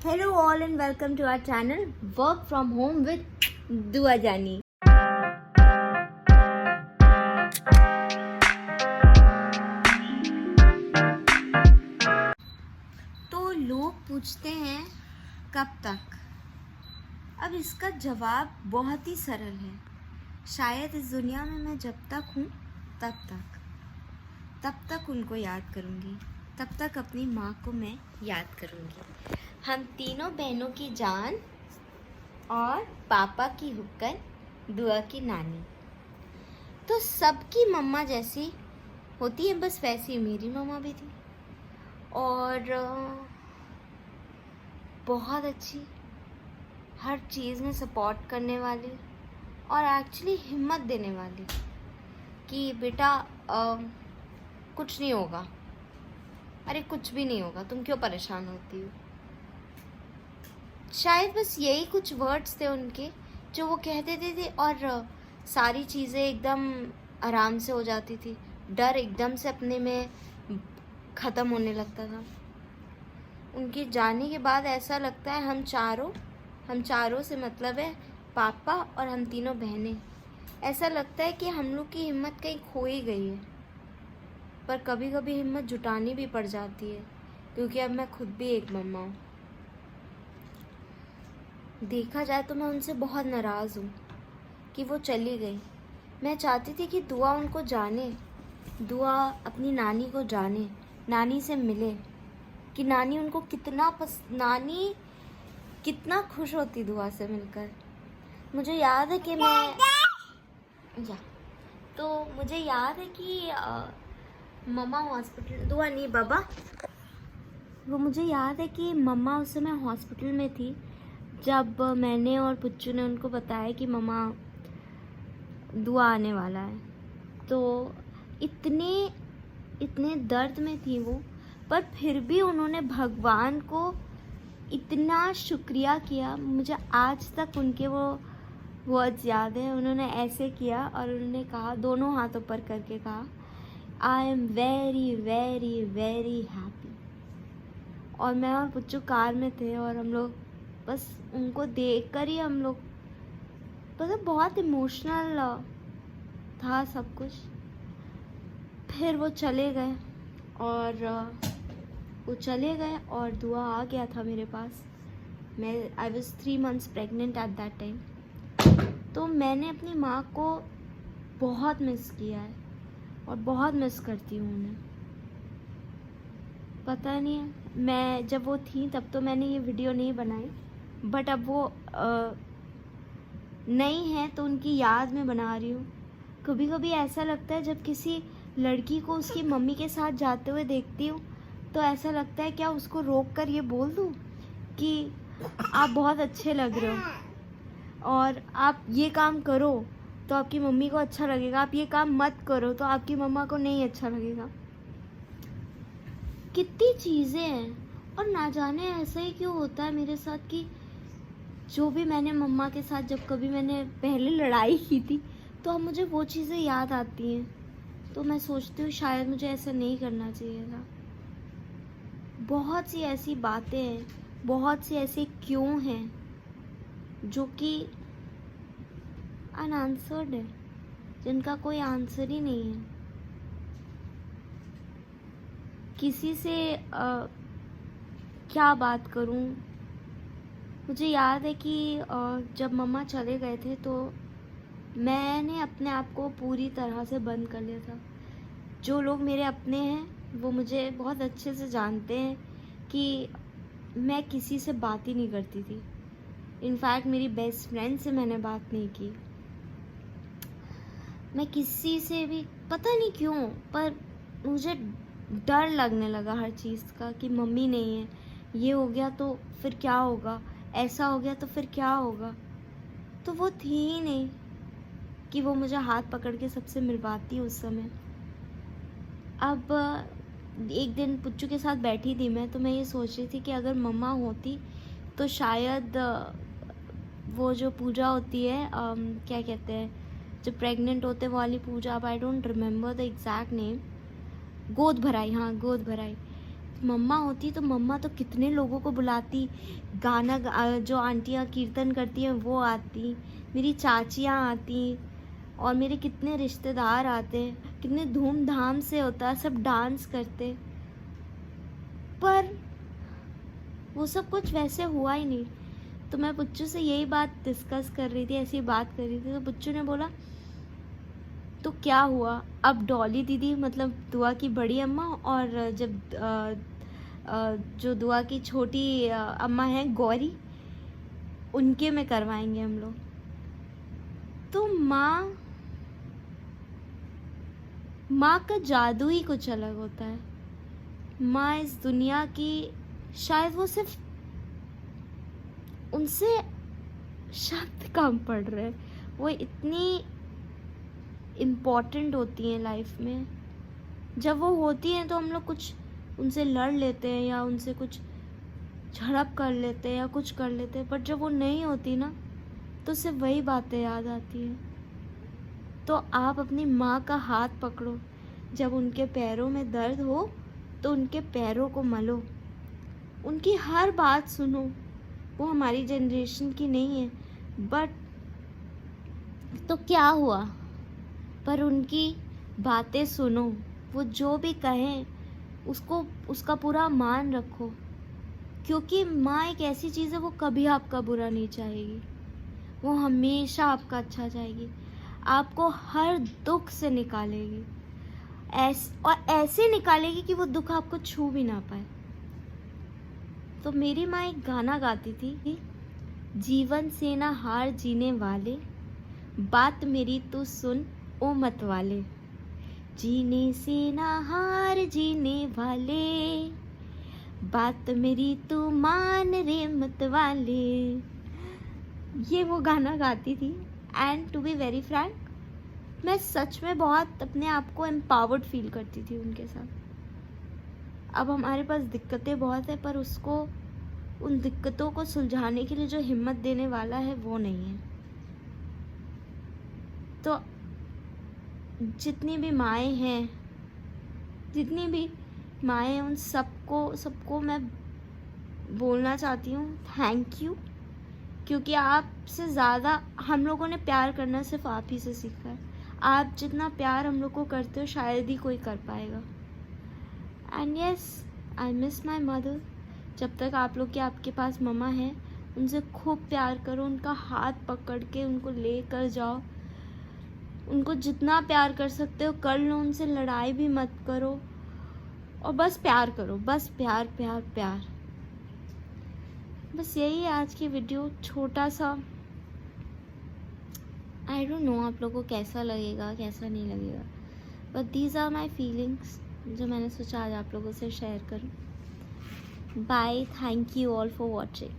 Hello all and welcome to our channel Work from Home with दुआ जानी। तो लोग पूछते हैं कब तक। अब इसका जवाब बहुत ही सरल है। शायद इस दुनिया में मैं जब तक हूँ तब तक उनको याद करूँगी, तब तक अपनी माँ को मैं याद करूँगी। हम तीनों बहनों की जान और पापा की हुक्कन दुआ की नानी। तो सबकी मम्मा जैसी होती है, बस वैसी मेरी मम्मा भी थी और बहुत अच्छी, हर चीज़ में सपोर्ट करने वाली और एक्चुअली हिम्मत देने वाली कि बेटा कुछ नहीं होगा, अरे कुछ भी नहीं होगा, तुम क्यों परेशान होती हो। शायद बस यही कुछ वर्ड्स थे उनके जो वो कह देते थे और सारी चीज़ें एकदम आराम से हो जाती थी। डर एकदम से अपने में ख़त्म होने लगता था। उनके जाने के बाद ऐसा लगता है हम चारों से मतलब है पापा और हम तीनों बहनें। ऐसा लगता है कि हम लोग की हिम्मत कहीं खो ही गई है, पर कभी कभी हिम्मत जुटानी भी पड़ जाती है क्योंकि अब मैं खुद भी एक मम्मा हूँ। देखा जाए तो मैं उनसे बहुत नाराज़ हूँ कि वो चली गई। मैं चाहती थी कि दुआ उनको जाने, दुआ अपनी नानी को जाने, नानी से मिले कि नानी उनको नानी कितना खुश होती दुआ से मिलकर। मुझे याद है कि मुझे याद है कि मम्मा हॉस्पिटल, दुआ नहीं बाबा, वो मुझे याद है कि मम्मा उस समय हॉस्पिटल में थी जब मैंने और पुच्चू ने उनको बताया कि मम्मा दुआ आने वाला है। तो इतने दर्द में थी वो, पर फिर भी उन्होंने भगवान को इतना शुक्रिया किया। मुझे आज तक उनके वो वर्ड्स याद है। उन्होंने ऐसे किया और उन्होंने कहा, दोनों हाथ ऊपर करके कहा, I am very very very happy. और मैं और पुच्चू कार में थे और हम लोग बस उनको देखकर ही हम लोग मतलब बहुत इमोशनल था सब कुछ। फिर वो चले गए और दुआ आ गया था मेरे पास। I was 3 months pregnant at that time. तो मैंने अपनी माँ को बहुत मिस किया है और बहुत मिस करती हूँ उन्हें। पता नहीं है, मैं जब वो थी तब तो मैंने ये वीडियो नहीं बनाई, बट अब वो नहीं है तो उनकी याद में बना रही हूँ। कभी कभी ऐसा लगता है जब किसी लड़की को उसकी मम्मी के साथ जाते हुए देखती हूँ तो ऐसा लगता है क्या उसको रोक कर ये बोल दूँ कि आप बहुत अच्छे लग रहे हो और आप ये काम करो तो आपकी मम्मी को अच्छा लगेगा, आप ये काम मत करो तो आपकी मम्मा को नहीं अच्छा लगेगा। कितनी चीज़ें हैं और ना जाने ऐसा ही क्यों होता है मेरे साथ कि जो भी मैंने मम्मा के साथ जब कभी मैंने पहले लड़ाई की थी तो अब मुझे वो चीज़ें याद आती हैं। तो मैं सोचती हूँ शायद मुझे ऐसा नहीं करना चाहिए था। बहुत सी ऐसी बातें हैं, बहुत सी ऐसे क्यों हैं जो कि अनआंसर्ड है, जिनका कोई आंसर ही नहीं है। किसी से क्या बात करूं। मुझे याद है कि जब मम्मा चले गए थे तो मैंने अपने आप को पूरी तरह से बंद कर लिया था। जो लोग मेरे अपने हैं वो मुझे बहुत अच्छे से जानते हैं कि मैं किसी से बात ही नहीं करती थी। इनफैक्ट मेरी बेस्ट फ्रेंड से मैंने बात नहीं की। मैं किसी से भी पता नहीं क्यों, पर मुझे डर लगने लगा हर चीज़ का कि मम्मी नहीं है, ये हो गया तो फिर क्या होगा, ऐसा हो गया तो फिर क्या होगा। तो वो थी ही नहीं कि वो मुझे हाथ पकड़ के सबसे मिलवाती उस समय। अब एक दिन पुच्चू के साथ बैठी थी मैं, तो मैं ये सोच रही थी कि अगर मम्मा होती तो शायद वो जो पूजा होती है क्या कहते हैं जब प्रेग्नेंट होते वाली पूजा, अब I don't remember the exact name, गोद भराई, हाँ गोद भराई। मम्मा होती तो मम्मा तो कितने लोगों को बुलाती, जो आंटियाँ कीर्तन करती हैं वो आती, मेरी चाचियाँ आती, और मेरे कितने रिश्तेदार आते, कितने धूमधाम से होता, सब डांस करते। पर वो सब कुछ वैसे हुआ ही नहीं। तो मैं पुच्चू से यही बात डिस्कस कर रही थी, ऐसी बात कर रही थी, तो पुच्चू ने बोला तो क्या हुआ, अब डॉली दीदी मतलब दुआ की बड़ी अम्मा, और जब जो दुआ की छोटी अम्मा है गौरी, उनके में करवाएंगे हम लोग। तो माँ का जादू ही कुछ अलग होता है। माँ इस दुनिया की, शायद वो सिर्फ उनसे शब्द कम पड़ रहे हैं, वो इतनी इम्पॉर्टेंट होती हैं लाइफ में। जब वो होती हैं तो हम लोग कुछ उनसे लड़ लेते हैं या उनसे कुछ झड़प कर लेते हैं या कुछ कर लेते हैं, बट जब वो नहीं होती ना तो सिर्फ वही बातें याद आती हैं। तो आप अपनी माँ का हाथ पकड़ो, जब उनके पैरों में दर्द हो तो उनके पैरों को मलो, उनकी हर बात सुनो। वो हमारी जनरेशन की नहीं है, बट तो क्या हुआ, पर उनकी बातें सुनो, वो जो भी कहें उसका पूरा मान रखो, क्योंकि माँ एक ऐसी चीज़ है, वो कभी आपका बुरा नहीं चाहेगी, वो हमेशा आपका अच्छा चाहेगी, आपको हर दुख से निकालेगी, और ऐसे निकालेगी कि वो दुख आपको छू भी ना पाए। तो मेरी माँ एक गाना गाती थी, जीवन से ना हार जीने वाले, बात मेरी तू सुन ओ मत वाले, जीने से ना हार जीने वाले, बात मेरी तू मान रे मत वाले। ये वो गाना गाती थी। And to be very frank, मैं सच में बहुत अपने आप को एम्पावर्ड फील करती थी उनके साथ। अब हमारे पास दिक्कतें बहुत है, पर उन दिक्कतों को सुलझाने के लिए जो हिम्मत देने वाला है वो नहीं है। तो जितनी भी माएँ हैं, उन सबको मैं बोलना चाहती हूँ थैंक यू, क्योंकि आपसे ज़्यादा हम लोगों ने प्यार करना सिर्फ आप ही से सीखा है। आप जितना प्यार हम लोग को करते हो शायद ही कोई कर पाएगा। And yes, I miss my mother. जब तक आप लोग के आपके पास मम्मा है, उनसे खूब प्यार करो, उनका हाथ पकड़ के उनको लेकर जाओ, उनको जितना प्यार कर सकते हो कर लो, उनसे लड़ाई भी मत करो, और बस प्यार करो, बस प्यार प्यार प्यार। बस यही है आज की वीडियो, छोटा सा। आई डोंट नो आप लोगों को कैसा लगेगा कैसा नहीं लगेगा, but these are my feelings जो मैंने सोचा आज आप लोगों से शेयर करूं। Bye, thank you all for watching.